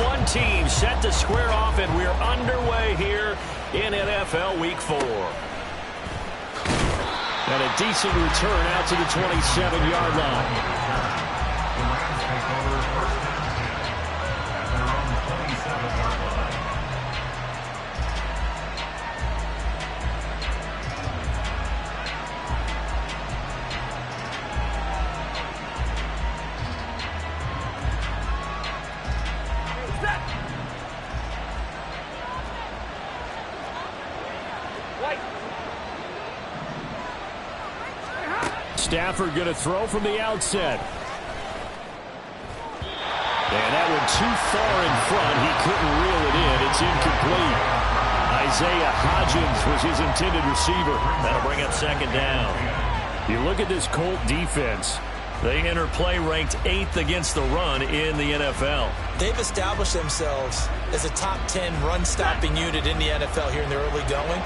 1 team set to square off, and we're underway here in NFL Week 4. And a decent return out to the 27-yard line. Stafford going to throw from the outset. And that one too far in front. He couldn't reel it in. It's incomplete. Isaiah Hodgins was his intended receiver. That'll bring up second down. You look at this Colt defense. They enter play ranked 8th against the run in the NFL. They've established themselves as a top 10 run-stopping unit in the NFL here in the early going.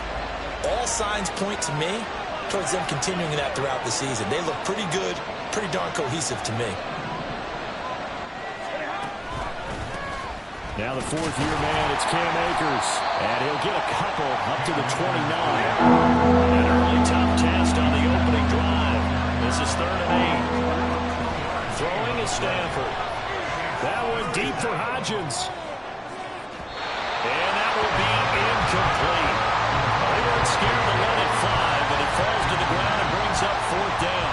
All signs point to me towards them continuing that throughout the season. They look pretty good, pretty darn cohesive to me. Now the fourth-year man, it's Cam Akers. And he'll get a couple up to the 29. An early tough test on the opening drive. This is 3rd and 8. Throwing is Stafford. That one deep for Hodgins. And that will be incomplete. They weren't scared to let it fly, but it falls to the ground and brings up 4th down.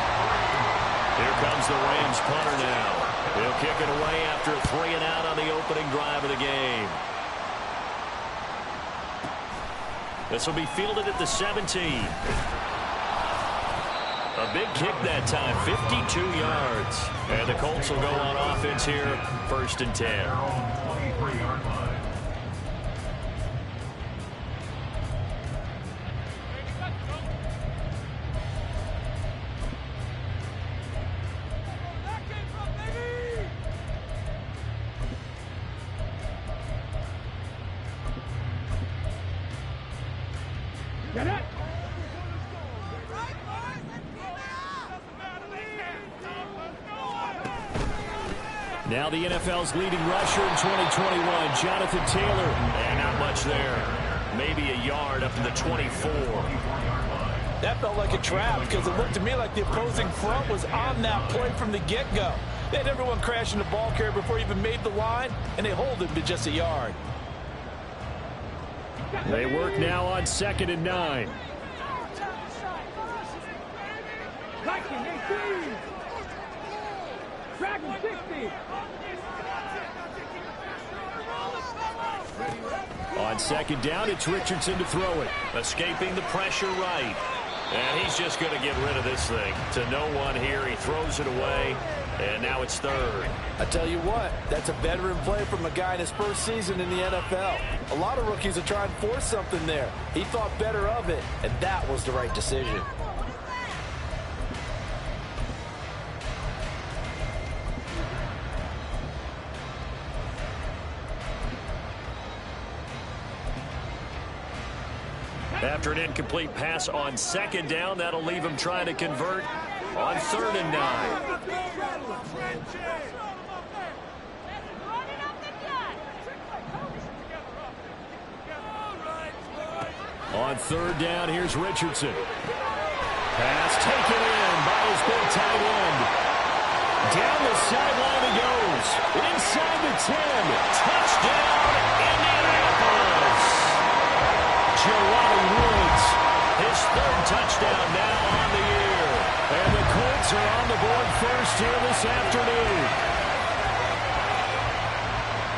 Here comes the Rams punter now. He'll kick it away after a 3-and-out on the opening drive of the game. This will be fielded at the 17. A big kick that time, 52 yards. And the Colts will go on offense here, 1st and 10. Now the NFL's leading rusher in 2021, Jonathan Taylor. And not much there. Maybe a yard up to the 24. That felt like a trap because it looked to me like the opposing front was on that play from the get-go. They had everyone crashing the ball carrier before he even made the line, and they hold him to just a yard. They work now on 2nd and 9. On 2nd down, it's Richardson to throw it. Escaping the pressure right. And he's just going to get rid of this thing. To no one here, he throws it away. And now it's 3rd. I tell you what, that's a veteran play from a guy in his first season in the NFL. A lot of rookies are trying to force something there. He thought better of it, and that was the right decision. After an incomplete pass on 2nd down, that'll leave him trying to convert on 3rd and 9. On 3rd down, here's Richardson. Pass taken in by his big tight end. Down the sideline he goes. Inside the 10. Touchdown, Indianapolis. Jelani Woods, his 3rd touchdown now on the year. And the Colts are on the board first here this afternoon.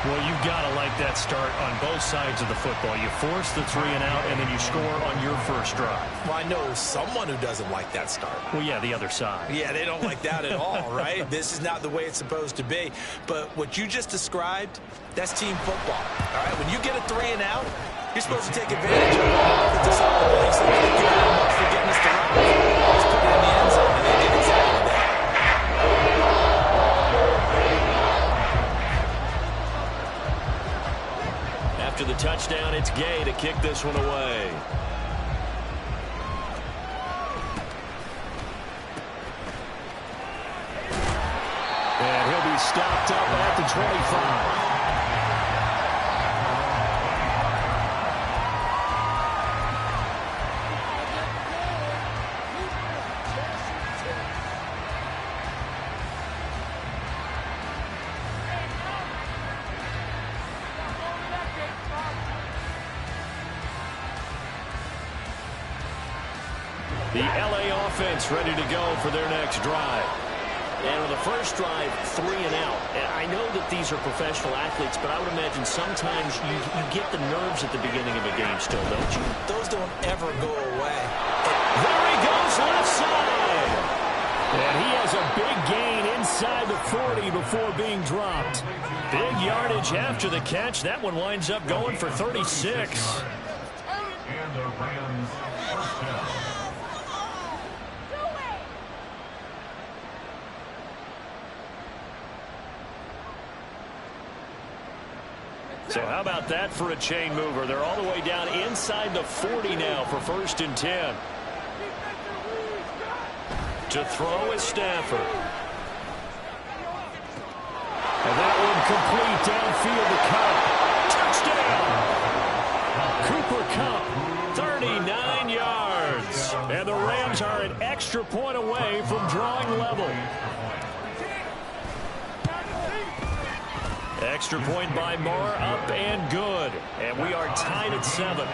Well, you've got to like that start on both sides of the football. You force the 3-and-out, and then you score on your first drive. Well, I know someone who doesn't like that start. Well, yeah, the other side. Yeah, they don't like that at all, right? This is not the way it's supposed to be. But what you just described, that's team football. All right, when you get a 3-and-out, you're supposed to take advantage of it. It's a solid play, so thank you very much for getting us to run. Just put it in the end zone, and they did exactly that. After the touchdown, it's Gay to kick this one away. And he'll be stopped up at the 25. The LA offense ready to go for their next drive. And on the first drive, 3 and out. And I know that these are professional athletes, but I would imagine sometimes you get the nerves at the beginning of a game still, don't you? Those don't ever go away. There he goes left side. And he has a big gain inside the 40 before being dropped. Big yardage after the catch. That one winds up going for 36. And the Rams first down. So how about that for a chain mover? They're all the way down inside the 40 now for 1st and 10. To throw is Stafford. And that one complete downfield to Cup. Touchdown! Cooper Kupp, 39 yards. And the Rams are an extra point away from drawing level. Extra point by Moore, up and good. And we are tied at 7.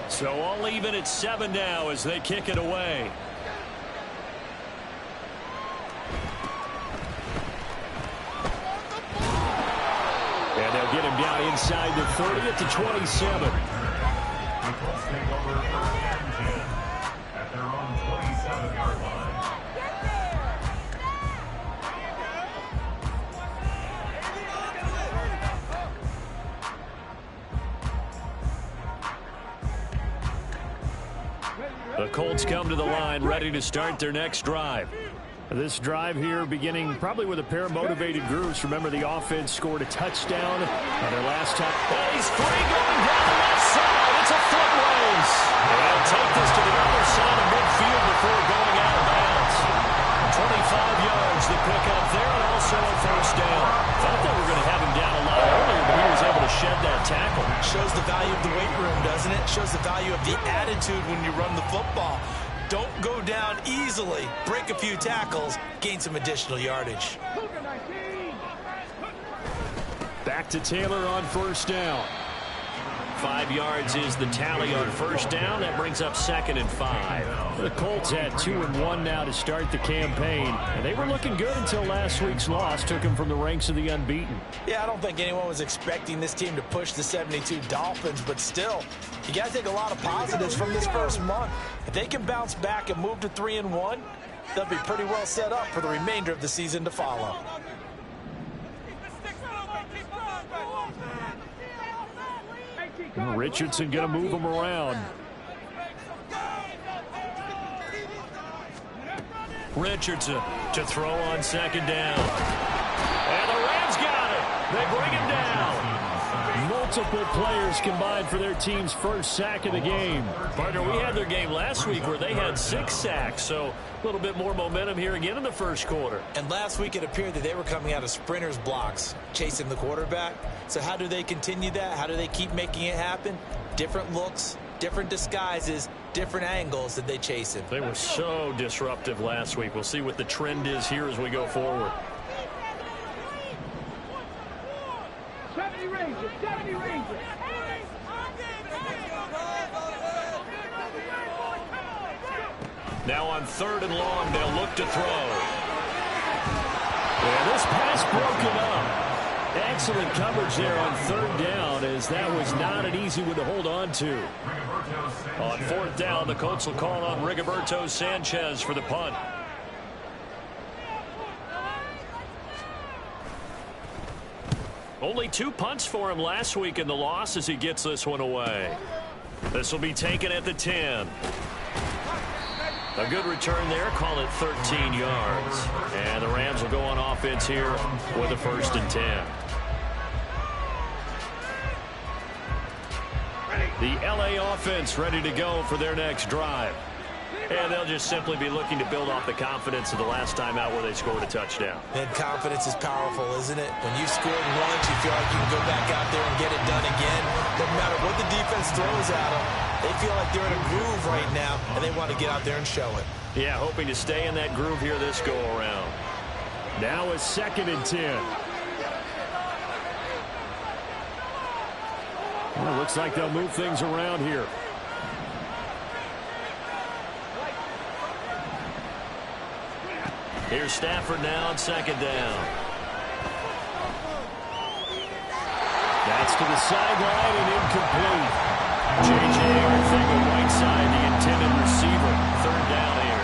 So all even at 7 now as they kick it away. And they'll get him down inside the 30 at the 27. At their own 27-yard line. The Colts come to the line, ready to start their next drive. This drive here beginning probably with a pair of motivated groups. Remember, the offense scored a touchdown on their last time. Oh, he's free going down the left side. It's a foot race. And they'll take this to the other side of midfield before going out of bounds. 25 yards the pickup there, and also a first down. Thought they were going to have him down a lot earlier, but he was able to shed that tackle. Shows the value of the weight room, doesn't it? Shows the value of the attitude when you run the football. Don't go down easily. Break a few tackles, gain some additional yardage. Back to Taylor on first down. 5 yards is the tally on first down. That brings up 2nd and 5. The Colts had 2-1 now to start the campaign. And they were looking good until last week's loss took them from the ranks of the unbeaten. Yeah, I don't think anyone was expecting this team to push the 72 Dolphins, but still, you got to take a lot of positives from this first month. If they can bounce back and move to 3-1, they'll be pretty well set up for the remainder of the season to follow. Richardson going to move him around. Richardson to throw on 2nd down. And the Rams got it. They bring him down. Multiple players combined for their team's first sack of the game. Partner, we had their game last week where they had 6 sacks, so a little bit more momentum here again in the first quarter. And last week it appeared that they were coming out of sprinters blocks, chasing the quarterback. So how do they continue that? How do they keep making it happen? Different looks, different disguises, different angles that they chase him. They were so disruptive last week. We'll see what the trend is here as we go forward. 70 Rangers, 70 Rangers. Now on 3rd and long, they'll look to throw. And this pass broken up. Excellent coverage there on 3rd down, as that was not an easy one to hold on to. On 4th down, the Colts will call on Rigoberto Sanchez for the punt. Only 2 punts for him last week in the loss as he gets this one away. This will be taken at the 10. A good return there, call it 13 yards. And the Rams will go on offense here with a 1st and 10. The LA offense ready to go for their next drive. And they'll just simply be looking to build off the confidence of the last time out where they scored a touchdown. And confidence is powerful, isn't it? When you've scored once, you feel like you can go back out there and get it done again. No matter what the defense throws at them, they feel like they're in a groove right now, and they want to get out there and show it. Yeah, hoping to stay in that groove here this go-around. Now a 2nd and 10. Well, looks like they'll move things around here. Here's Stafford now on second down. That's to the sideline and incomplete. J.J. Arthega right side, the intended receiver. Third down here.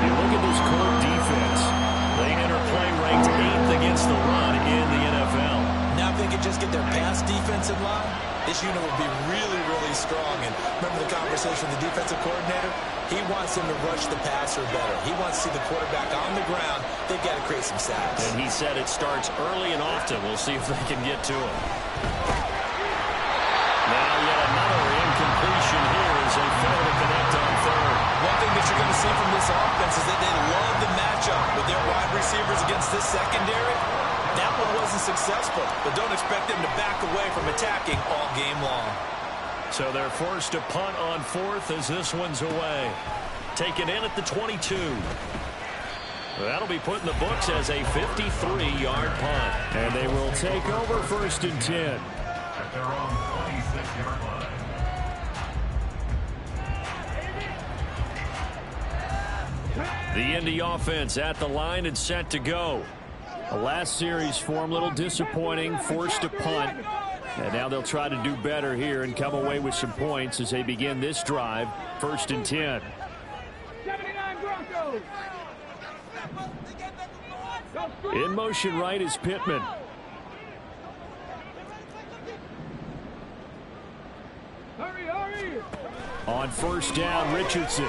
You look at this Colt defense. They enter play ranked 8th against the run in the NFL. Now if they could just get their pass defense in line, this unit will be really, really strong. And remember the conversation with the defensive coordinator? He wants them to rush the passer better. He wants to see the quarterback on the ground. They've got to create some sacks. And he said it starts early and often. We'll see if they can get to him. Now yet another incompletion here as they fail to connect on third. One thing that you're going to see from this offense is that they love the matchup with their wide receivers against this secondary. That one wasn't successful, but don't expect them to back away from attacking all game long. So they're forced to punt on fourth as this one's away. Taken in at the 22. That'll be put in the books as a 53-yard punt. And they will take over first and 10. At their own 26-yard line. The Indy offense at the line and set to go. The last series form a little disappointing, forced to punt. And now they'll try to do better here and come away with some points as they begin this drive. First and 10. 79 Broncos. In motion right is Pittman. Hurry, hurry. On first down, Richardson.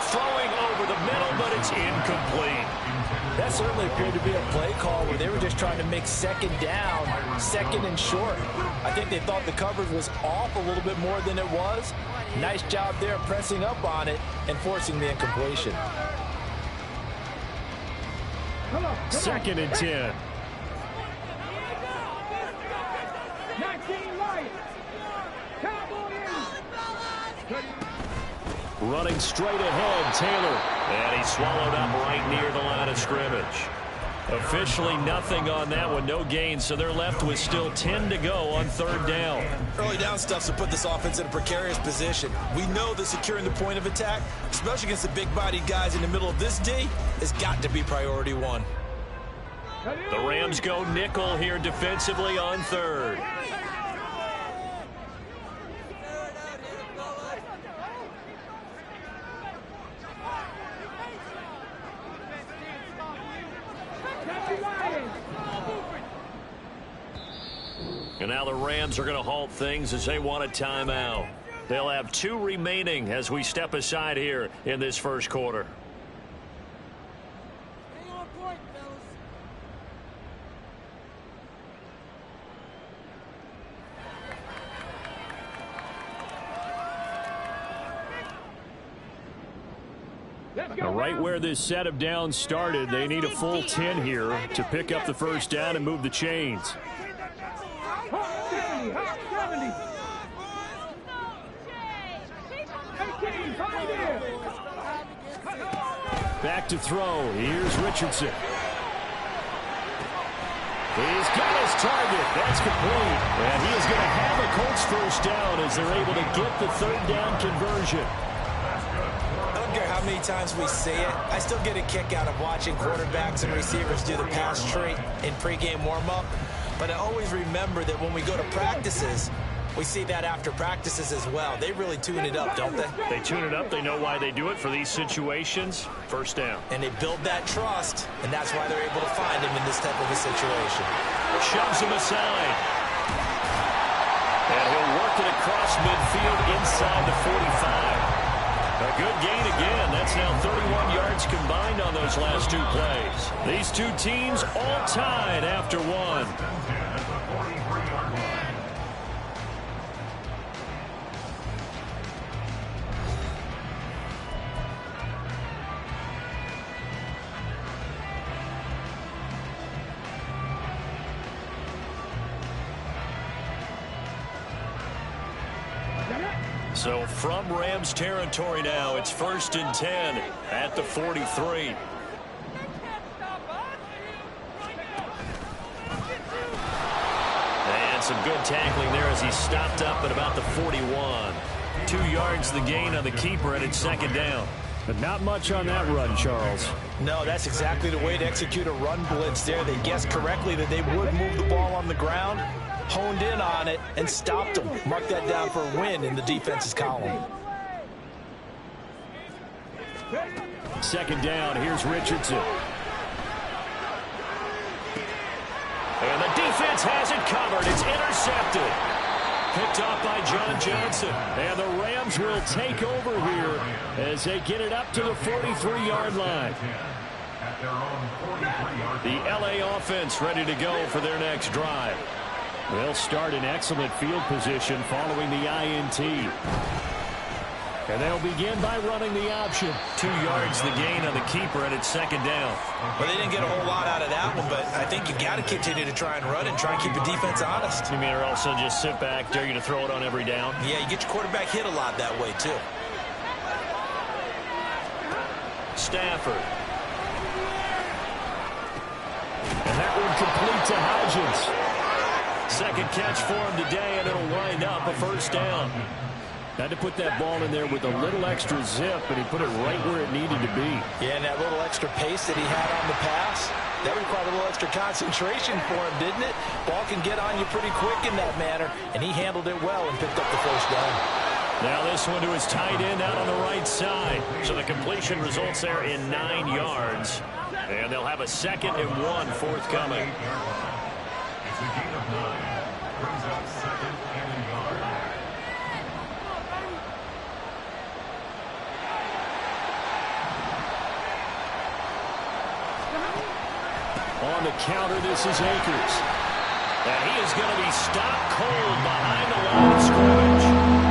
Throwing over the middle, but it's incomplete. That certainly appeared to be a play call where they were just trying to make second down, second and short. I think they thought the coverage was off a little bit more than it was. Nice job there pressing up on it and forcing the incompletion. Second and 10. 19 right. Cowboys. Running straight ahead, Taylor. And he swallowed up right near the line of scrimmage. Officially nothing on that one, no gain, so they're left with still 10 to go on third down. Early down stuff to put this offense in a precarious position. We know that securing the point of attack, especially against the big-bodied guys in the middle of this D, has got to be priority one. The Rams go nickel here defensively on third. And now the Rams are going to halt things as they want a timeout. They'll have 2 remaining as we step aside here in this first quarter. Stay on point, fellas. Now, right where this set of downs started, they need a full 10 here to pick up the first down and move the chains. Back to throw. Here's Richardson. He's got his target. That's complete. And he is going to have a Colts first down as they're able to get the third down conversion. I don't care how many times we say it, I still get a kick out of watching quarterbacks and receivers do the pass tree in pregame warm-up. But I always remember that when we go to practices, we see that after practices as well. They really tune it up, don't they? They tune it up. They know why they do it for these situations. First down. And they build that trust, and that's why they're able to find him in this type of a situation. Shoves him aside. And he'll work it across midfield inside the 45. A good gain again. That's now 31 yards combined on those last 2 plays. These 2 teams all tied after 1. So from Rams territory now, it's first and 10 at the 43. And some good tackling there as he stopped up at about the 41. 2 yards the gain on the keeper, and it's second down. But not much on that run, Charles. No, that's exactly the way to execute a run blitz there. They guessed correctly that they would move the ball on the ground, honed in on it, and stopped them. Mark that down for a win in the defense's column. Second down, here's Richardson. And the defense has it covered. It's intercepted. Picked off by John Johnson. And the Rams will take over here as they get it up to the 43-yard line. The LA offense ready to go for their next drive. They'll start in excellent field position following the INT. And they'll begin by running the option. 2 yards the gain on the keeper, and it's second down. Well, they didn't get a whole lot out of that one, but I think you got to continue to try and run and try and keep the defense honest. You mean or also just sit back, dare you to throw it on every down? Yeah, you get your quarterback hit a lot that way, too. Stafford. And that one complete to Hodgins. Second catch for him today, and it'll wind up a first down. Had to put that ball in there with a little extra zip, and he put it right where it needed to be. Yeah, and that little extra pace that he had on the pass, that required a little extra concentration for him, didn't it? Ball can get on you pretty quick in that manner, and he handled it well and picked up the first down. Now this one to his tight end out on the right side. So the completion results there in 9 yards. And they'll have a 2nd and 1 forthcoming. It's a gain of 9. Brings up 2nd and a yard. On the counter, this is Akers. And he is going to be stopped cold behind the line of scrimmage.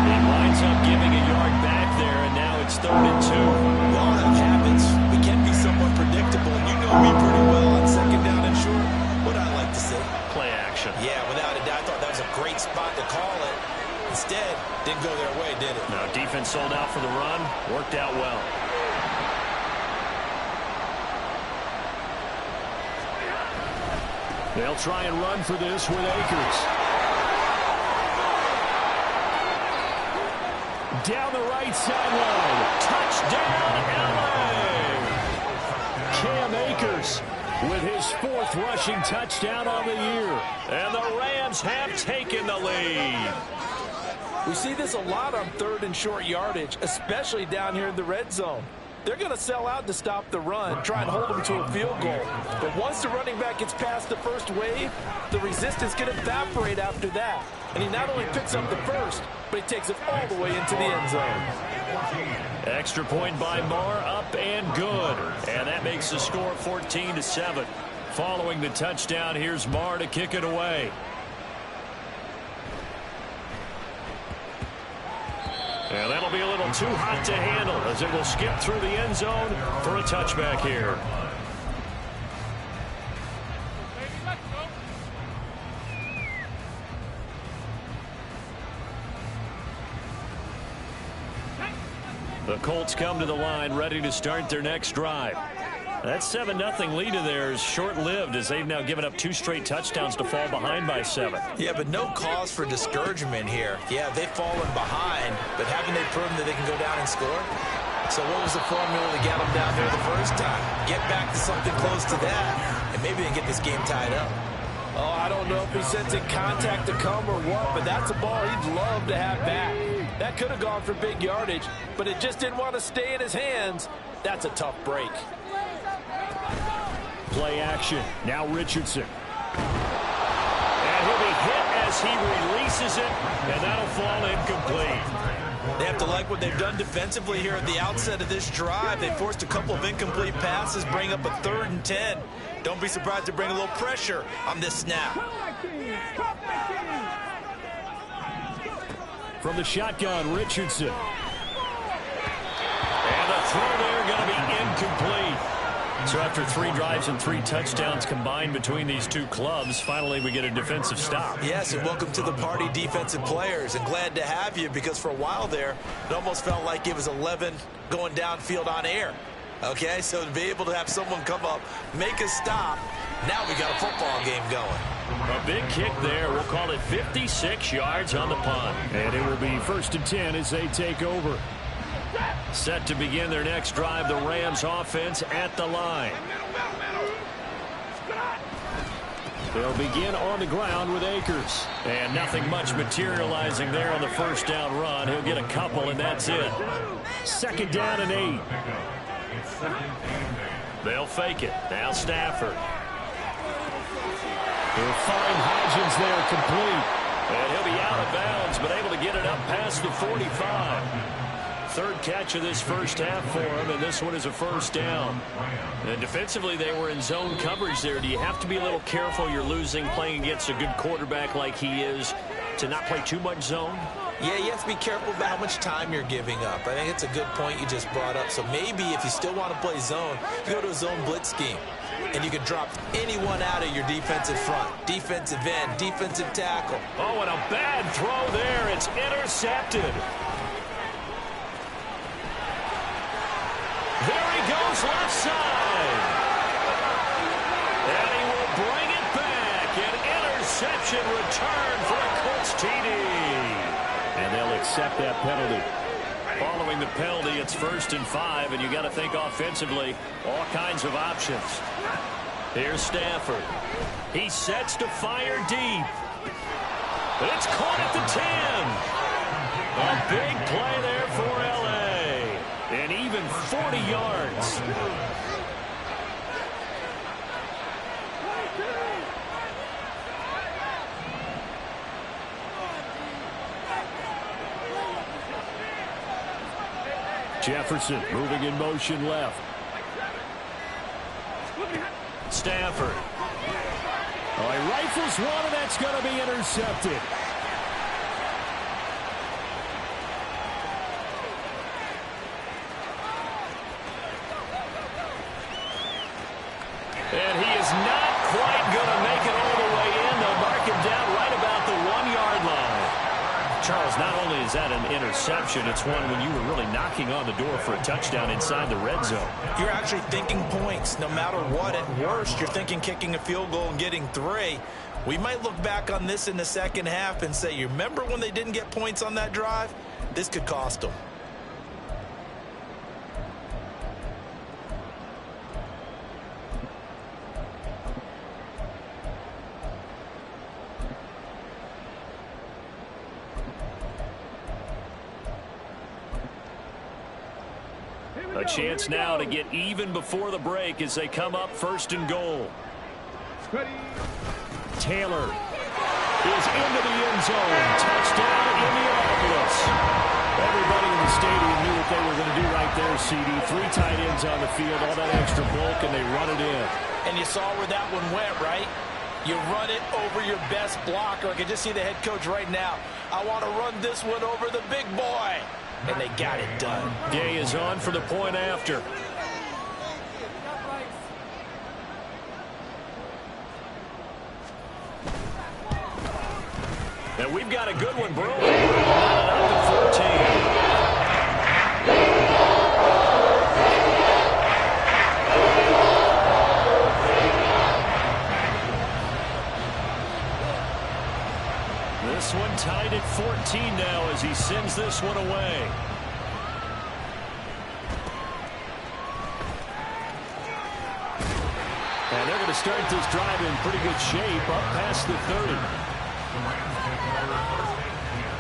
He winds up giving a yard back there, and now it's 3rd and 2. Well, that happens. We can be somewhat predictable, and you know me pretty well on 2nd down and short. What I like to say? Play action. Yeah, without a doubt, I thought that was a great spot to call it. Instead, didn't go their way, did it? Now defense sold out for the run. Worked out well. They'll try and run for this with Akers. Down the right sideline. Touchdown, LA! Cam Akers with his 4th rushing touchdown on the year. And the Rams have taken the lead. We see this a lot on 3rd and short yardage, especially down here in the red zone. They're going to sell out to stop the run, try and hold them to a field goal. But once the running back gets past the first wave, the resistance can evaporate after that. And he not only picks up the first, but he takes it all the way into the end zone. Extra point by Marr, up and good. And that makes the score 14-7. Following the touchdown, here's Marr to kick it away. And that'll be a little too hot to handle as it will skip through the end zone for a touchback here. The Colts come to the line ready to start their next drive. That 7-0 lead of theirs short-lived as they've now given up 2 straight touchdowns to fall behind by 7. Yeah, but no cause for discouragement here. Yeah, they've fallen behind, but haven't they proven that they can go down and score? So what was the formula to get them down there the first time? Get back to something close to that, and maybe they get this game tied up. Oh, I don't know if he's sensing contact to come or what, but that's a ball he'd love to have back. That could have gone for big yardage, but it just didn't want to stay in his hands. That's a tough break. Play action. Now Richardson. And he'll be hit as he releases it, and that'll fall incomplete. They have to like what they've done defensively here at the outset of this drive. They forced a couple of incomplete passes, bring up a 3rd and 10. Don't be surprised to bring a little pressure on this snap. From the shotgun, Richardson. And the throw there going to be incomplete. So after 3 drives and 3 touchdowns combined between these two clubs, finally we get a defensive stop. Yes, and welcome to the party, defensive players. And glad to have you because for a while there, it almost felt like it was 11 going downfield on air. Okay, so to be able to have someone come up, make a stop, Now we got a football game going. A big kick there. We'll call it 56 yards on the punt. And it will be 1st and 10 as they take over. Set to begin their next drive, the Rams offense at the line. They'll begin on the ground with Akers. And nothing much materializing there on the first down run. He'll get a couple, and that's it. 2nd down and 8. They'll fake it. Now Stafford. He'll find Hodgins there complete. And he'll be out of bounds, but able to get it up past the 45. 3rd catch of this first half for him, and this one is a 1st down. And defensively, they were in zone coverage there. Do you have to be a little careful? You're losing, playing against a good quarterback like he is, to not play too much zone? Yeah, you have to be careful about how much time you're giving up. I think it's a good point you just brought up. So maybe if you still want to play zone, you go to a zone blitz scheme. And you can drop anyone out of your defensive front. Defensive end, defensive tackle. Oh, and a bad throw there. It's intercepted. There he goes, left side. And he will bring it back. An interception return for a Colts TD. And they'll accept that penalty. Following the penalty, it's 1st and 5, and you got to think offensively, all kinds of options. Here's Stafford. He sets to fire deep. It's caught at the 10. A big play there for L.A. And even 40 yards. Jefferson moving in motion left. Stafford. Oh, he rifles one, and that's going to be intercepted. And he is not quite going to make it all the way in. They'll mark him down right about the 1-yard line. Charles, not only is that an interception, it's one when you were really knocking on the door for a touchdown inside the red zone. You're actually thinking points. No matter what, at worst, you're thinking kicking a field goal and getting 3. We might look back on this in the second half and say, you remember when they didn't get points on that drive? This could cost them. A chance now to get even before the break as they come up 1st and goal. Taylor is into the end zone. Touchdown, Indianapolis. Everybody in the stadium knew what they were going to do right there, CD. 3 tight ends on the field, all that extra bulk, and they run it in. And you saw where that one went, right? You run it over your best blocker. I can just see the head coach right now. I want to run this one over the big boy. And they got it done. Gay is on for the point after. And we've got a good one brewing. Up to 14. This one tied at 14 now as he sends this one away. And they're going to start this drive in pretty good shape up past the 30. The Rams take over 1st and 10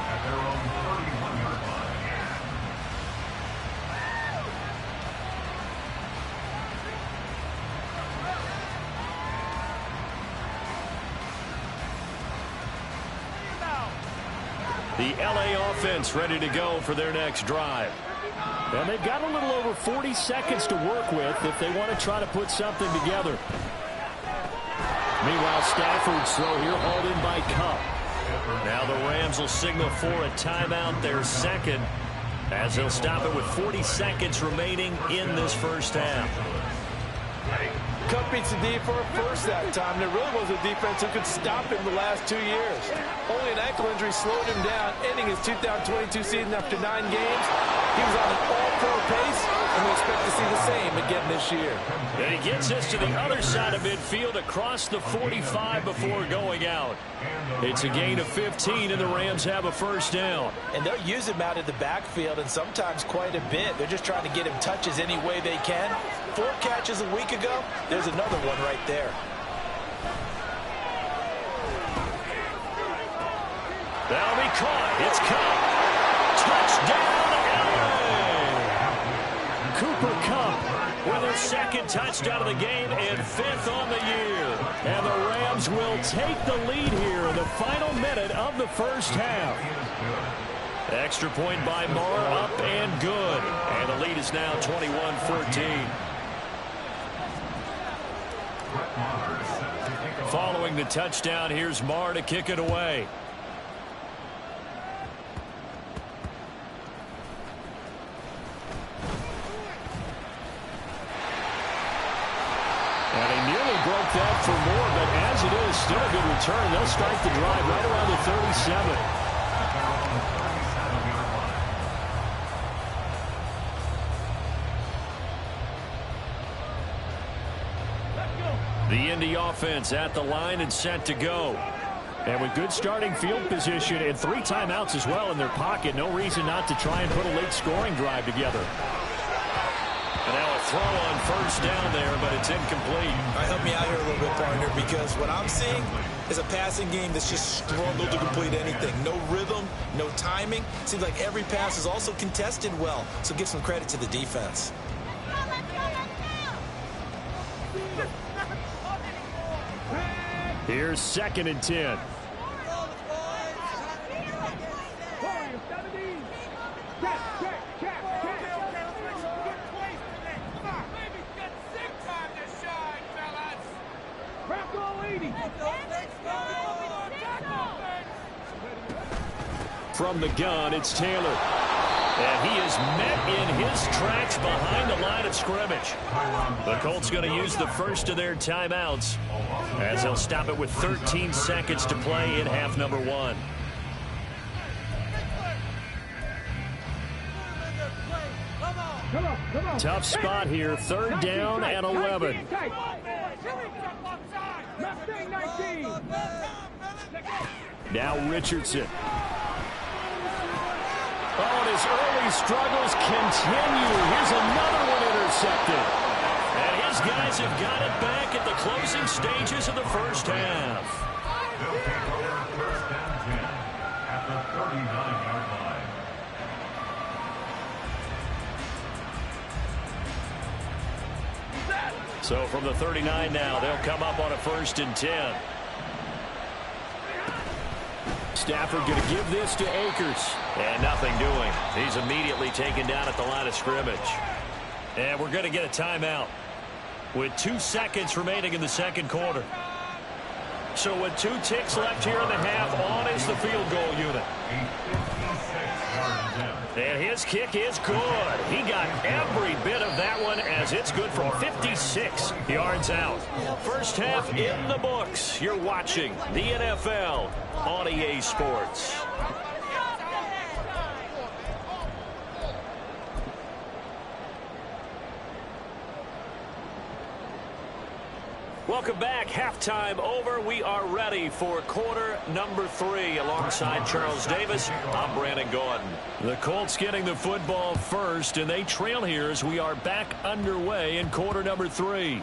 at their own 31-yard line. The LA offense ready to go for their next drive. And they've got a little over 40 seconds to work with if they want to try to put something together. Meanwhile, Stafford's throw here hauled in by Cup. Now the Rams will signal for a timeout, their second, as they'll stop it with 40 seconds remaining in this first half. Cup beats the D for a first that time. There really was a defense who could stop him the last 2 years. Only an ankle injury slowed him down, ending his 2022 season after 9 games. He was on an all-pro pace, and we expect to see the same again this year. And he gets us to the other side of midfield across the 45 before going out. It's a gain of 15, and the Rams have a first down. And they'll use him out of the backfield, and sometimes quite a bit. They're just trying to get him touches any way they can. 4 catches a week ago. There's another one right there. That'll be caught. It's caught. Touchdown, LA! Cooper Kupp with his second touchdown of the game and 5th on the year. And the Rams will take the lead here in the final minute of the first half. Extra point by Marr, up and good. And the lead is now 21-14. Following the touchdown, here's Marr to kick it away. And he nearly broke that for more, but as it is, still a good return. They'll start the drive right around the 37. The Indy offense at the line and set to go. And with good starting field position and 3 timeouts as well in their pocket, no reason not to try and put a late scoring drive together. And now a throw on first down there, but it's incomplete. Help me out here a little bit, partner, because what I'm seeing is a passing game that's just struggled to complete anything. No rhythm, no timing. Seems like every pass is also contested well, so give some credit to the defense. Here's 2nd and 10. From the gun, it's Taylor. And he is met in his tracks behind the line of scrimmage. The Colts going to use the first of their timeouts as they'll stop it with 13 seconds to play in half number 1. Tough spot here, 3rd down and 11. Now Richardson. Oh, and his early struggles continue. Here's another one intercepted. And his guys have got it back at the closing stages of the first half. They'll take over 1st and 10 at the 39-yard line. So from the 39 now, they'll come up on a 1st and 10. Stafford going to give this to Akers. And nothing doing. He's immediately taken down at the line of scrimmage. And we're going to get a timeout with 2 seconds remaining in the second quarter. So with 2 ticks left here in the half, on is the field goal unit. And his kick is good. He got every bit of that one as it's good from 56 yards out. First half in the books. You're watching the NFL on EA Sports. Welcome back. Halftime over. We are ready for quarter number 3. Alongside Charles Davis, I'm Brandon Gordon. The Colts getting the football first, and they trail here as we are back underway in quarter number 3.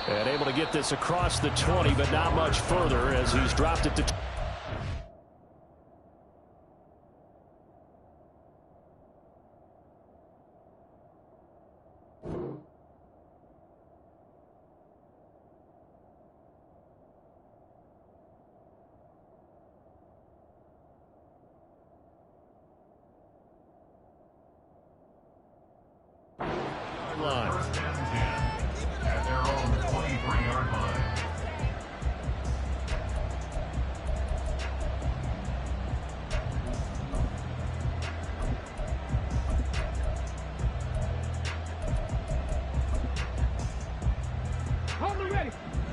And able to get this across the 20, but not much further as he's dropped it to line. 1st and 10 at their own 23-yard line.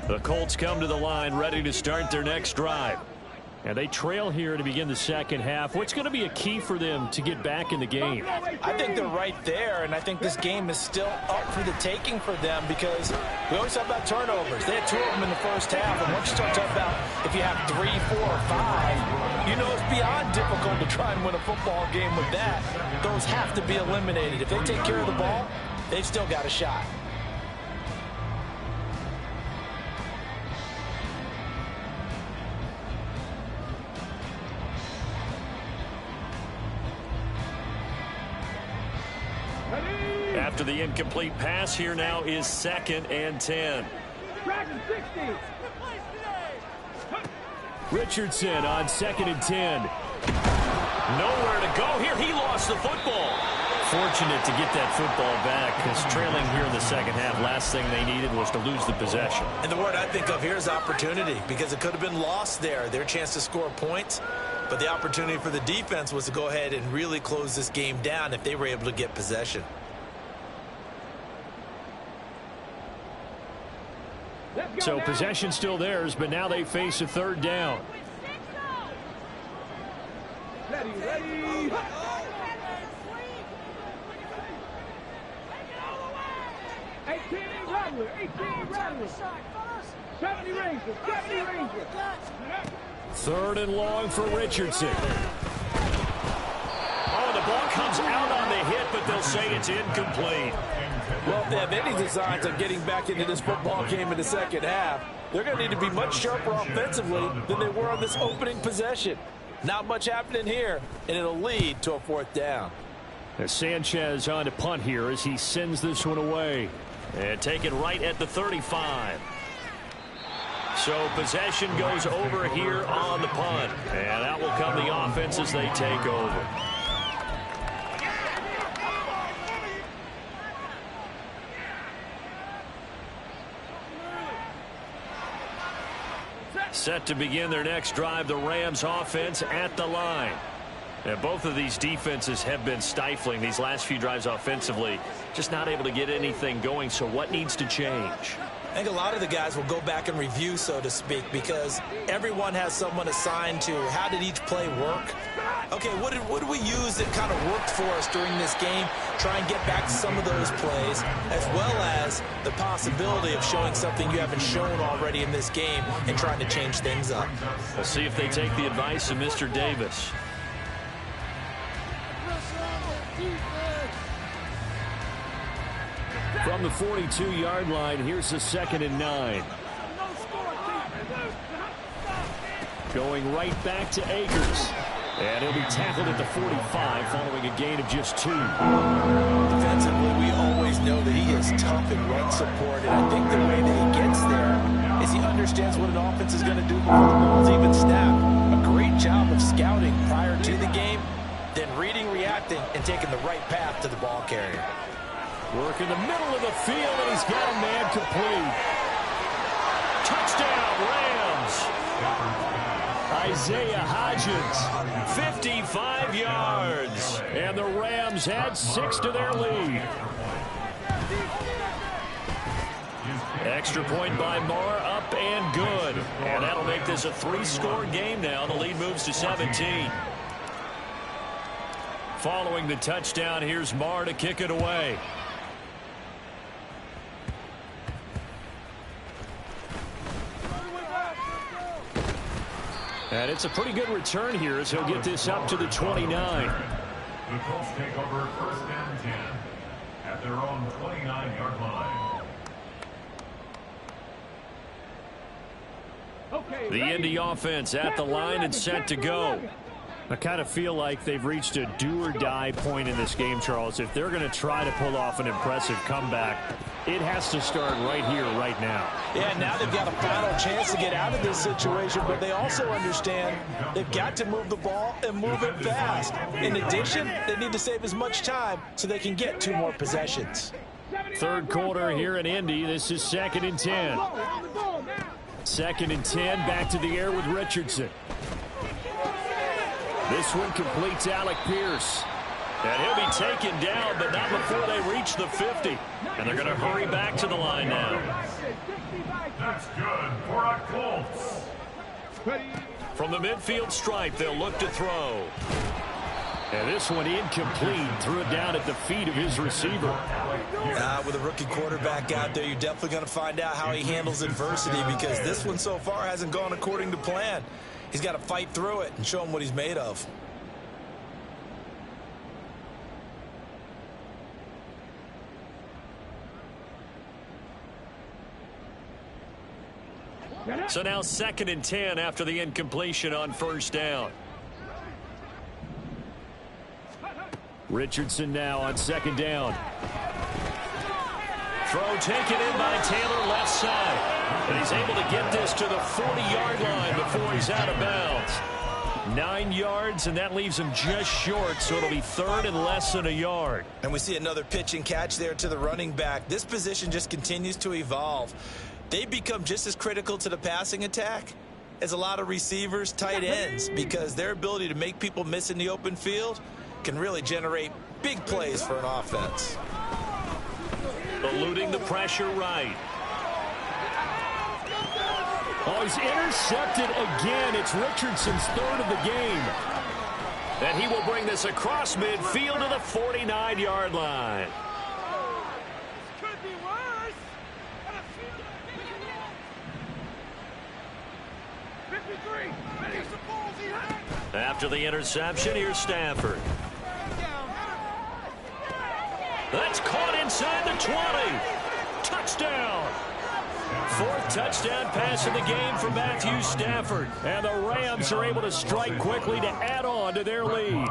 The Colts come to the line ready to start their next drive. And they trail here to begin the second half. What's going to be a key for them to get back in the game? I think they're right there, and I think this game is still up for the taking for them because we always talk about turnovers. They had 2 of them in the first half, and once you start talking about if you have 3, 4, or 5, you know it's beyond difficult to try and win a football game with that. Those have to be eliminated. If they take care of the ball, they've still got a shot. After the incomplete pass, here now is 2nd and 10. Richardson on 2nd and 10. Nowhere to go here. He lost the football. Fortunate to get that football back because trailing here in the second half, last thing they needed was to lose the possession. And the word I think of here is opportunity because it could have been lost there. Their chance to score points. But the opportunity for the defense was to go ahead and really close this game down if they were able to get possession. So possession still theirs, but now they face a 3rd down. Ready. 18 Rattler. 70 Rangers. 3rd and long for Richardson. Oh, the ball comes out on the hit, but they'll say it's incomplete. Well, if they have any designs on getting back into this football game in the second half, they're going to need to be much sharper offensively than they were on this opening possession. Not much happening here, and it'll lead to a 4th down. As Sanchez on to punt here as he sends this one away. And taken right at the 35. So possession goes over here on the punt. And out will come the offense as they take over. Set to begin their next drive, the Rams offense at the line. And both of these defenses have been stifling these last few drives offensively. Just not able to get anything going. So what needs to change? I think a lot of the guys will go back and review, so to speak, because everyone has someone assigned to how did each play work. Okay, what did we use that kind of worked for us during this game? Try and get back to some of those plays, as well as the possibility of showing something you haven't shown already in this game and trying to change things up. We'll see if they take the advice of Mr. Davis. From the 42-yard line, here's a 2nd and 9. Going right back to Akers. And he'll be tackled at the 45 following a gain of just 2. Defensively, we always know that he is tough in run support, and I think the way that he gets there is he understands what an offense is going to do before the ball's even snapped. A great job of scouting prior to the game, then reading, reacting, and taking the right path to the ball carrier. Work in the middle of the field, and he's got a man complete. Touchdown, Rams. Isaiah Hodgins, 55 yards. And the Rams add 6 to their lead. Extra point by Marr, up and good. And that'll make this a 3-score game now. The lead moves to 17. Following the touchdown, here's Marr to kick it away. And it's a pretty good return here as he'll get this up to the 29. The Colts take over 1st and 10 at their own 29-yard line. The Indy offense at the line and set to go. I kind of feel like they've reached a do-or-die point in this game, Charles. If they're going to try to pull off an impressive comeback, it has to start right here, right now. Yeah, now they've got a final chance to get out of this situation, but they also understand they've got to move the ball and move it fast. In addition, they need to save as much time so they can get 2 more possessions. 3rd quarter here in Indy. This is 2nd and 10. 2nd and 10, back to the air with Richardson. This one completes Alec Pierce. And he'll be taken down, but not before they reach the 50. And they're going to hurry back to the line now. That's good for a Colts. From the midfield stripe, they'll look to throw. And this one incomplete. Threw it down at the feet of his receiver. With a rookie quarterback out there, you're definitely going to find out how he handles adversity, because this one so far hasn't gone according to plan. He's got to fight through it and show him what he's made of. So now 2nd and 10 after the incompletion on first down. Richardson now on 2nd down. Throw taken in by Taylor left side. And he's able to get this to the 40-yard line before he's out of bounds. 9 yards, and that leaves him just short, so it'll be 3rd and less than a yard. And we see another pitch and catch there to the running back. This position just continues to evolve. They become just as critical to the passing attack as a lot of receivers, tight ends, because their ability to make people miss in the open field can really generate big plays for an offense. Eluding the pressure right. Oh, he's intercepted again. It's Richardson's 3rd of the game. And he will bring this across midfield to the 49-yard line. After the interception, here's Stafford. That's caught inside the 20. Touchdown. 4th touchdown pass of the game for Matthew Stafford. And the Rams are able to strike quickly to add on to their lead.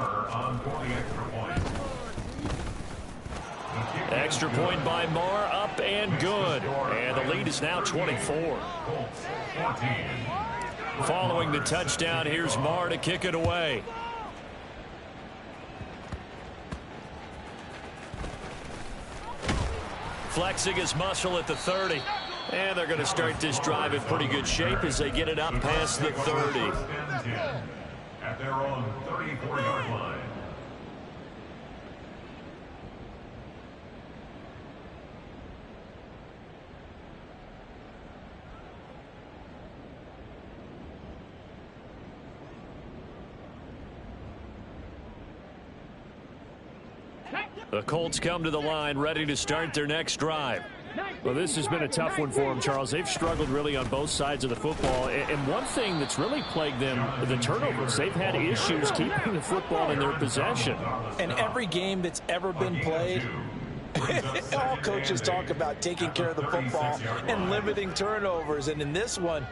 Extra point by Marr, up and good. And the lead is now 24. Following the touchdown, here's Marr to kick it away. Flexing his muscle at the 30. And they're going to start this drive in pretty good shape as they get it up past the 30. At their own 34-yard line. The Colts come to the line ready to start their next drive. Well, this has been a tough one for them, Charles. They've struggled really on both sides of the football. And one thing that's really plagued them, the turnovers. They've had issues keeping the football in their possession. And every game that's ever been played, all coaches talk about taking care of the football and limiting turnovers. And in this one,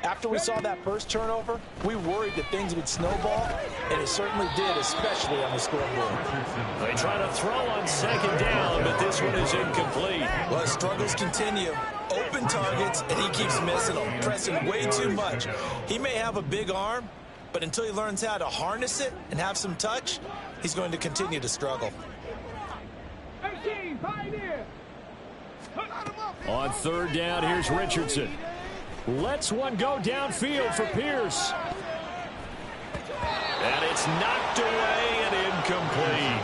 after we saw that first turnover, we worried that things would snowball, and it certainly did, especially on the scoreboard. They try to throw on 2nd down, but this one is incomplete. Well, struggles continue. Open targets, and he keeps missing them, pressing way too much. He may have a big arm, but until he learns how to harness it and have some touch, he's going to continue to struggle. On 3rd down, here's Richardson. Lets one go downfield for Pierce. And it's knocked away and incomplete.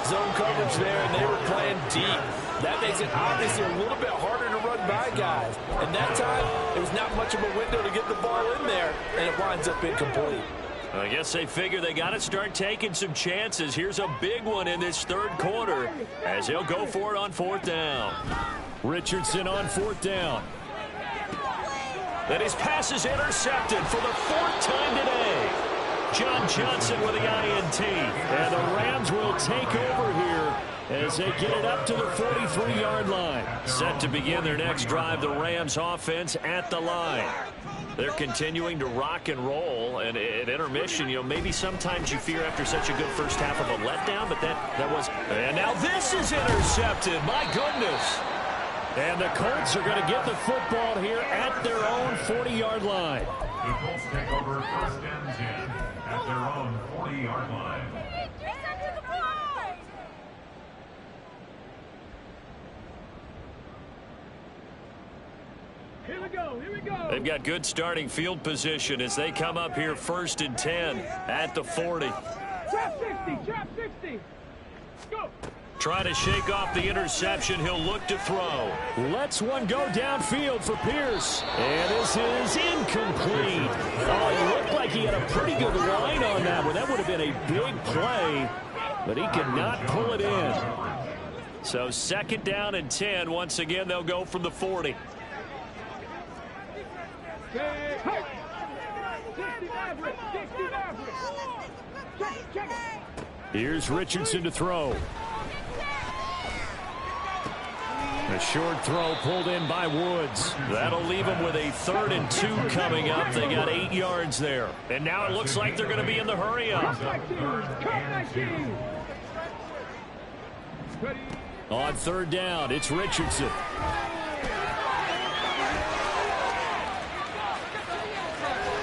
Zone coverage there, and they were playing deep. That makes it obviously a little bit harder to run by guys. And that time, there was not much of a window to get the ball in there, and it winds up incomplete. I guess they figure they got to start taking some chances. Here's a big one in this 3rd quarter as he'll go for it on 4th down. Richardson on 4th down. And his pass is intercepted for the 4th time today. John Johnson with the INT. And the Rams will take over here as they get it up to the 43-yard line. Set to begin their next drive, the Rams offense at the line. They're continuing to rock and roll, and at intermission, you know, maybe sometimes you fear after such a good first half of a letdown, but that was... And now this is intercepted. My goodness. And the Colts are going to get the football here at their own 40-yard line. The Colts take over 1st and 10 at their own 40-yard line. Here we go, here we go. They've got good starting field position as they come up here 1st and 10 at the 40. Trap 60, trap 60. Go. Trying to shake off the interception. He'll look to throw. Lets one go downfield for Pierce. And this is incomplete. Oh, he looked like he had a pretty good line on that one. That would have been a big play, but he could not pull it in. So 2nd down and 10. Once again, they'll go from the 40. Here's Richardson to throw. A short throw pulled in by Woods. That'll leave them with a 3rd and 2 coming up. They got 8 yards there. And now it looks like they're going to be in the hurry up. On 3rd down, it's Richardson.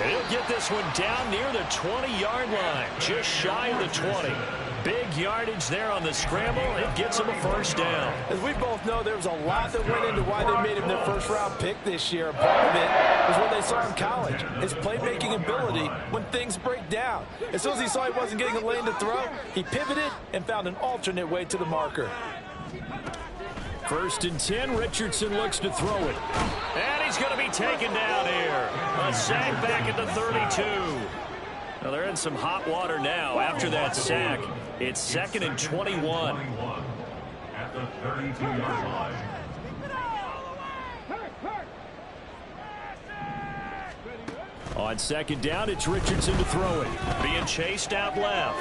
And he'll get this one down near the 20-yard line, just shy of the 20. Big yardage there on the scramble. It gets him a 1st down. As we both know, there was a lot that went into why they made him their 1st-round pick this year. Part of it was what they saw in college, his playmaking ability when things break down. As soon as he saw he wasn't getting a lane to throw, he pivoted and found an alternate way to the marker. 1st and 10, Richardson looks to throw it. And he's going to be taken down here. A sack back at the 32. Now they're in some hot water now after that sack. It's 2nd and 21. At the 32-yard line. On 2nd down, it's Richardson to throw it. Being chased out left.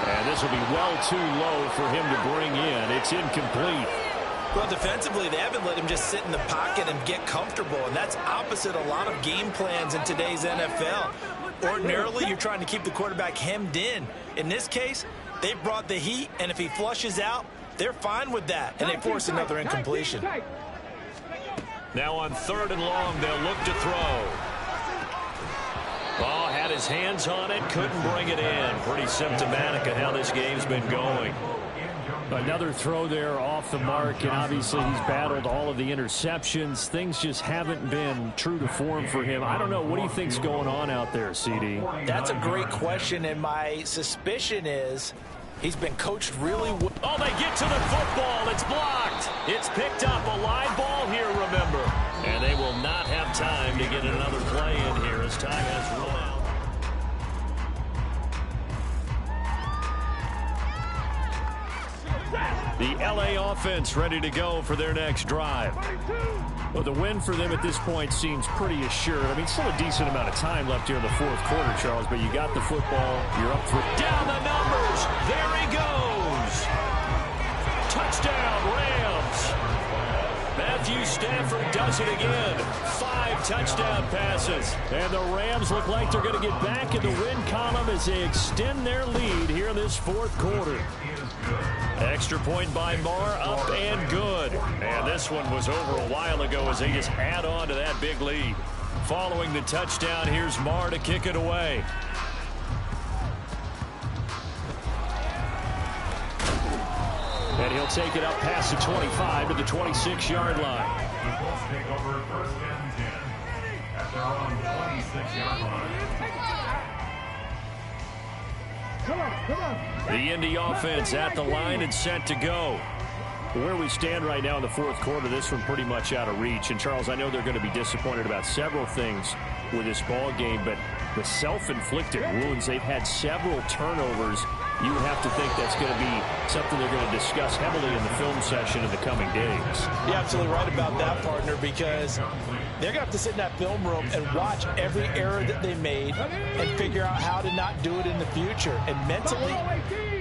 And this will be well too low for him to bring in. It's incomplete. Well, defensively, they haven't let him just sit in the pocket and get comfortable, and that's opposite a lot of game plans in today's NFL. Ordinarily, you're trying to keep the quarterback hemmed in. In this case, they brought the heat, and if he flushes out, they're fine with that, and they force another incompletion. Now on 3rd and long, they'll look to throw. Ball had his hands on it, couldn't bring it in. Pretty symptomatic of how this game's been going. Another throw there off the mark, and obviously he's battled all of the interceptions. Things just haven't been true to form for him. I don't know. What do you think's going on out there, CD? That's a great question, and my suspicion is he's been coached really well. Oh, they get to the football. It's blocked. It's picked up. A live ball here, remember. And they will not have time to get another play in here as time has run out. The LA offense ready to go for their next drive. Well, the win for them at this point seems pretty assured. I mean, still a decent amount of time left here in the 4th quarter, Charles, but you got the football. You're up 3. Down the numbers. There he goes. Touchdown, Rams. Matthew Stafford does it again. 5 touchdown passes. And the Rams look like they're going to get back in the win column as they extend their lead here in this 4th quarter. Extra point by Marr, up and good. And this one was over a while ago as they just add on to that big lead. Following the touchdown, here's Marr to kick it away. And he'll take it up past the 25 to the 26-yard line. The Colts take over 1st and 10 at their own 26-yard line. The Indy offense at the line and set to go. Where we stand right now in the 4th quarter, this one pretty much out of reach. And, Charles, I know they're going to be disappointed about several things with this ball game, but the self-inflicted wounds, they've had several turnovers. You would have to think that's going to be something they're going to discuss heavily in the film session in the coming days. You're absolutely right about that, partner, because they're going to have to sit in that film room and watch every error that they made and figure out how to not do it in the future. And mentally,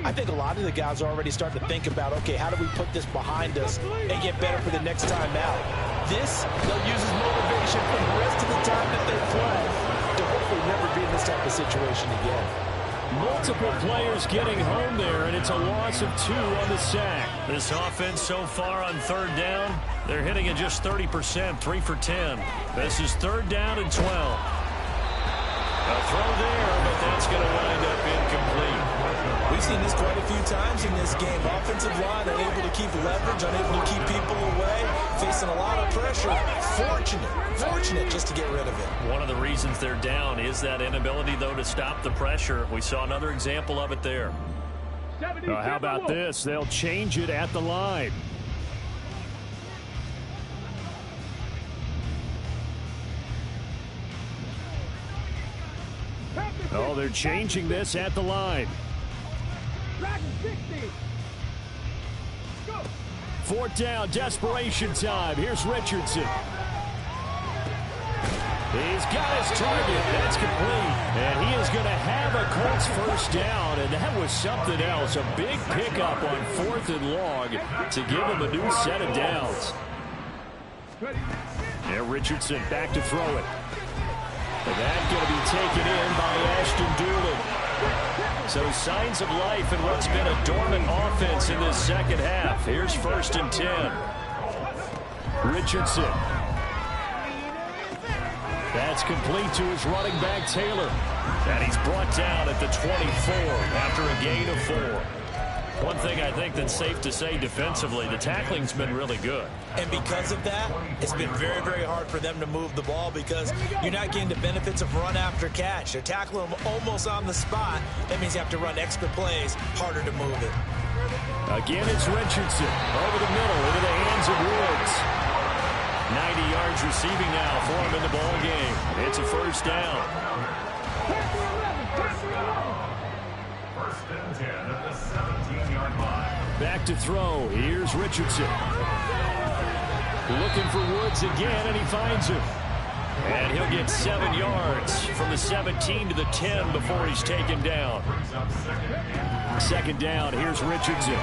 I think a lot of the guys are already starting to think about, okay, how do we put this behind us and get better for the next time out? This, they'll use as motivation for the rest of the time that they play to hopefully never be in this type of situation again. Multiple players getting home there, and it's a loss of 2 on the sack. This offense so far on 3rd down, they're hitting at just 30%, 3 for 10. This is 3rd down and 12. A throw there, but that's going to wind up incomplete. We've seen this quite a few times in this game. Offensive line unable to keep leverage, unable to keep people away, facing a lot of pressure. Fortunate just to get rid of it. One of the reasons they're down is that inability, though, to stop the pressure. We saw another example of it there. How about this? They'll change it at the line. Oh, they're changing this at the line. 4th down, desperation time. Here's Richardson. He's got his target. That's complete. And he is going to have a Colts first down, and that was something else. A big pickup on 4th and long to give him a new set of downs. And Richardson back to throw it. And that's going to be taken in by Ashton Dulin. So signs of life in what's been a dormant offense in this second half. Here's 1st and 10. Richardson. That's complete to his running back, Taylor. And he's brought down at the 24 after a gain of 4. One thing I think that's safe to say defensively, the tackling's been really good. And because of that, it's been very, very hard for them to move the ball because you're not getting the benefits of run after catch. They're tackling them almost on the spot. That means you have to run extra plays, harder to move it. Again, it's Richardson over the middle into the hands of Woods. 90 yards receiving now for him in the ball game. It's a first down. 1st and 10 at the 17-yard line. Back to throw. Here's Richardson. Looking for Woods again, and he finds him. And he'll get 7 yards from the 17 to the 10 before he's taken down. 2nd down. Here's Richardson.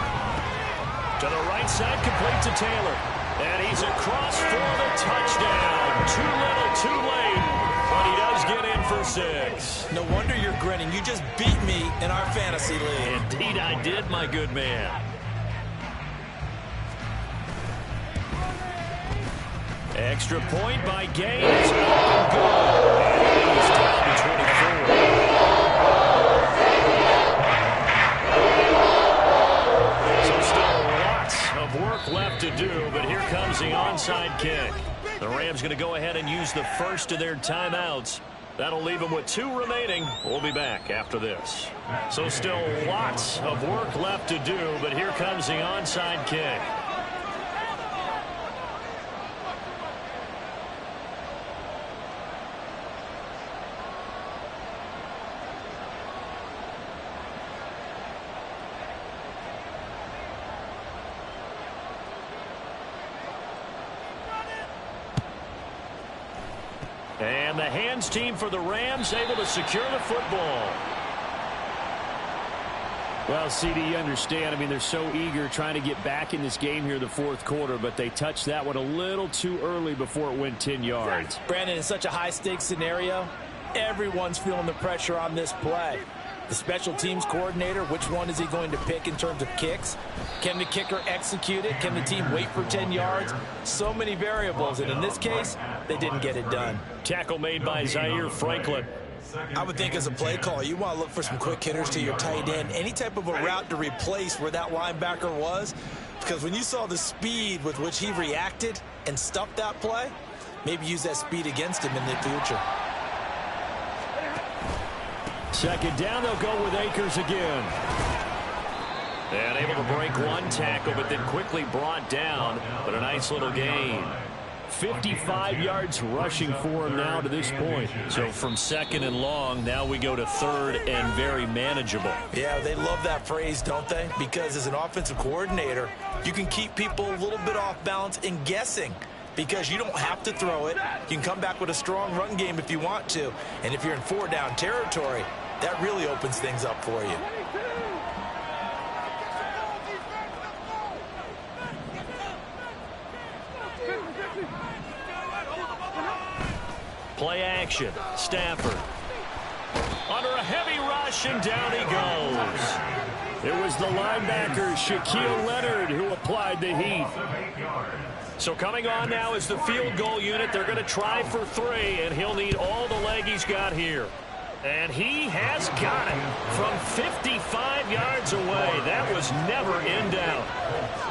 To the right side, complete to Taylor. And he's across for the touchdown. Too little, too late. But he does get in for 6. No wonder you're grinning. You just beat me in our fantasy league. Indeed I did, my good man. Extra point by Gaines. Up and good. And he's down to 24. Work left to do, but here comes the onside kick. The Rams going to go ahead and use the first of their timeouts. That'll leave them with 2 remaining. We'll be back after this. So still lots of work left to do, but here comes the onside kick. And the hands team for the Rams able to secure the football. Well, CD, you understand. I mean, they're so eager trying to get back in this game here in the 4th quarter, but they touched that one a little too early before it went 10 yards. Brandon, in such a high-stakes scenario, everyone's feeling the pressure on this play. The special teams coordinator, which one is he going to pick in terms of kicks? Can the kicker execute it? Can the team wait for 10 yards? So many variables, and in this case, they didn't get it done. Tackle made by Zaire Franklin. I would think as a play call, you want to look for some quick hitters to your tight end. Any type of a route to replace where that linebacker was. Because when you saw the speed with which he reacted and stuffed that play, maybe use that speed against him in the future. 2nd down, they'll go with Akers again. And able to break one tackle, but then quickly brought down. But a nice little gain. 55 yards rushing for him now to this point. So from 2nd and long, now we go to 3rd and very manageable. Yeah, they love that phrase, don't they? Because as an offensive coordinator, you can keep people a little bit off balance and guessing. Because you don't have to throw it. You can come back with a strong run game if you want to. And if you're in 4-down territory, that really opens things up for you. Play action. Stafford. Under a heavy rush, and down he goes. It was the linebacker, Shaquille Leonard, who applied the heat. So coming on now is the field goal unit. They're going to try for 3, and he'll need all the leg he's got here. And he has got it from 55 yards away. That was never in doubt.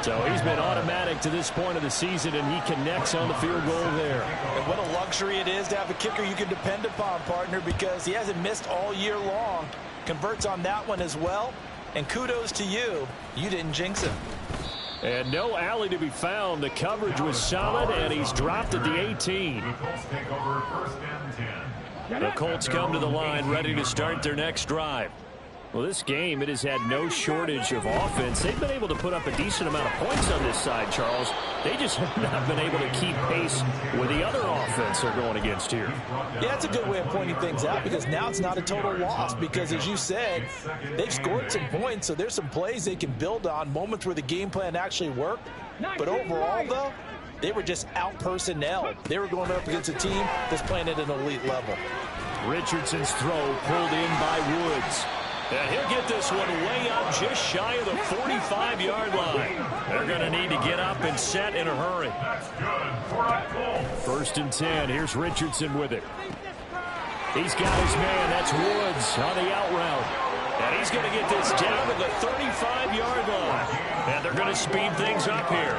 So he's been automatic to this point of the season, and he connects on the field goal there. And what a luxury it is to have a kicker you can depend upon, partner, because he hasn't missed all year long. Converts on that one as well. And kudos to you. You didn't jinx him. And no alley to be found. The coverage was solid, and he's dropped at the 18. The Colts take over 1st and 10. The Colts come to the line ready to start their next drive. Well, this game, it has had no shortage of offense. They've been able to put up a decent amount of points on this side, Charles. They just have not been able to keep pace with the other offense they're going against here. Yeah, that's a good way of pointing things out because now it's not a total loss because, as you said, they've scored some points, so there's some plays they can build on, moments where the game plan actually worked. But overall, though, they were just out-personnel. They were going up against a team that's playing at an elite level. Richardson's throw pulled in by Woods. And he'll get this one way up just shy of the 45-yard line. They're going to need to get up and set in a hurry. That's good. 1st and 10. Here's Richardson with it. He's got his man. That's Woods on the out route. And he's going to get this down to the 35-yard line. And they're going to speed things up here.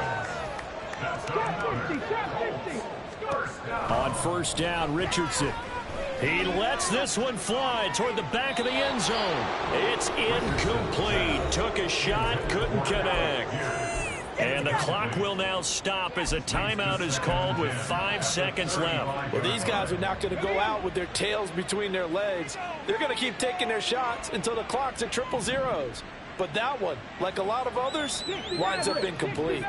On 1st down, Richardson. He lets this one fly toward the back of the end zone. It's incomplete. Took a shot, couldn't connect. And the clock will now stop as a timeout is called with 5 seconds left. Well, these guys are not going to go out with their tails between their legs. They're going to keep taking their shots until the clock's at 000. But that one, like a lot of others, winds up incomplete.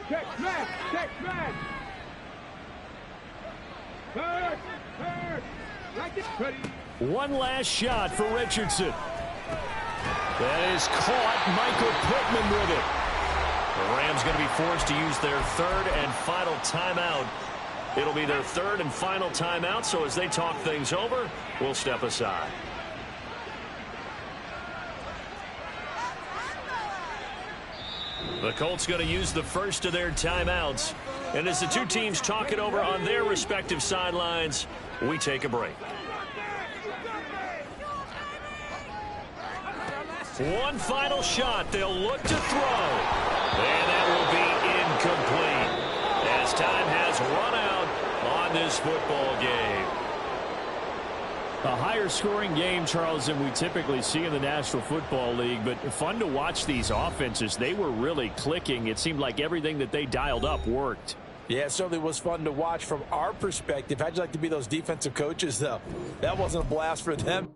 Check smash, check smash. Third, like it, ready. One last shot for Richardson. That is caught. Michael Pittman with it. The Rams going to be forced to use their 3rd and final timeout. It'll be their 3rd and final timeout, so as they talk things over, we'll step aside. The Colts going to use the first of their timeouts. And as the two teams talk it over on their respective sidelines, we take a break. One final shot. They'll look to throw. And that will be incomplete as time has run out on this football game. A higher scoring game, Charles, than we typically see in the National Football League, but fun to watch these offenses. They were really clicking. It seemed like everything that they dialed up worked. Yeah, it certainly was fun to watch from our perspective. How'd you like to be those defensive coaches, though? That wasn't a blast for them.